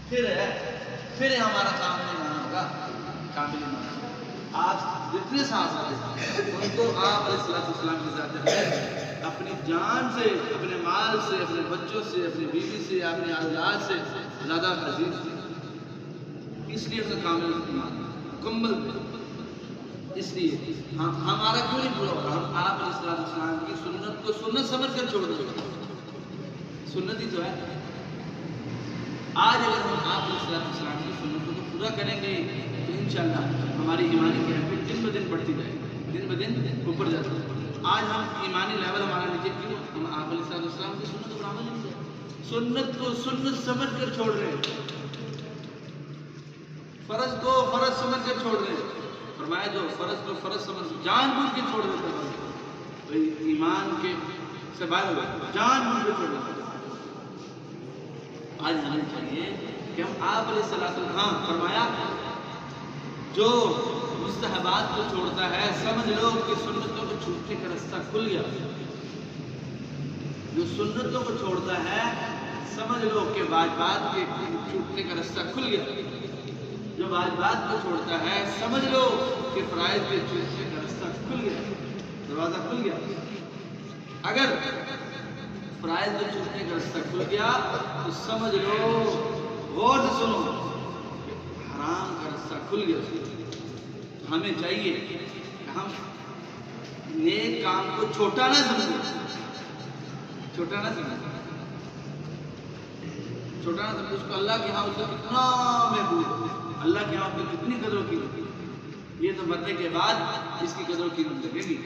پھر ہمارا کامل ایمان ہوگا. کامل ایمان آپ جتنے ساتھ ان کو آپ علیہ السلام کی ذات خیر اپنی جان سے، اپنے مال سے، اپنے بچوں سے، اپنی بیوی سے، اپنے اولاد سے زیادہ عزیز تھے. اس لیے اس کا کامل ایمان مکمل. اس لیے ہمارا کیوں نہیں پورا ہوگا؟ ہم آپ علیہ السلام کی سنت کو سنت سمجھ کر چھوڑ دیں. سنت ہی تو ہے. آج اگر ہم آپ علیہ السلام کی سنت کو پورا کریں گے تو انشاءاللہ ہماری ایمانی کیفیت دن بدن بڑھتی جائے گی، دن بدن اوپر جاتی ہے. آج ہم ایمانی لیول ہمارا نیچے کیوں؟ ہم آپ علیہ السلام کی سنت پر عمل نہیں کرتے. سنت کو سنت سمجھ کر چھوڑ رہے ہیں، فرض کو فرض سمجھ کر چھوڑ رہے ہیں. فرمایا جو فرض کو فرض سمجھ جان بوجھ کے چھوڑ دیتے ہیں ایمان کے سے باہر ہو گئے، جان بوجھ کے چھوڑ دیتے ہیں. آج ہمیں چاہیے کہ ہم آپ علیہ السلام ہاں فرمایا جو مستحبات کو چھوڑتا ہے سمجھ لو کہ سنتوں کو چھوٹنے کا رستہ کھل گیا. جو سنتوں کو چھوڑتا ہے سمجھ لو کہ واجبات کے چھوٹنے کا رستہ کھل گیا. جو واجبات کو چھوڑتا ہے سمجھ لو کہ فرائض کے چھوٹنے کا رستہ کھل گیا، دروازہ کھل گیا. اگر فرائض کے چھوٹنے کا رستہ کھل گیا تو سمجھ لو، غور سے سنو، حرام کا رستہ کھل گیا. ہمیں چاہیے کہ ہم نیک کام کو چھوٹا نہ سمجھیں، چھوٹا نہ سمجھیں، چھوٹا نہ سمجھیں. اس کو اللہ کے ہاں اس کا کتنا محبوب ہے، اللہ کے ہاں اس کی کتنی قدر و قیمت. یہ تو مرنے کے بعد اس کی قدر و قیمت لگے گی.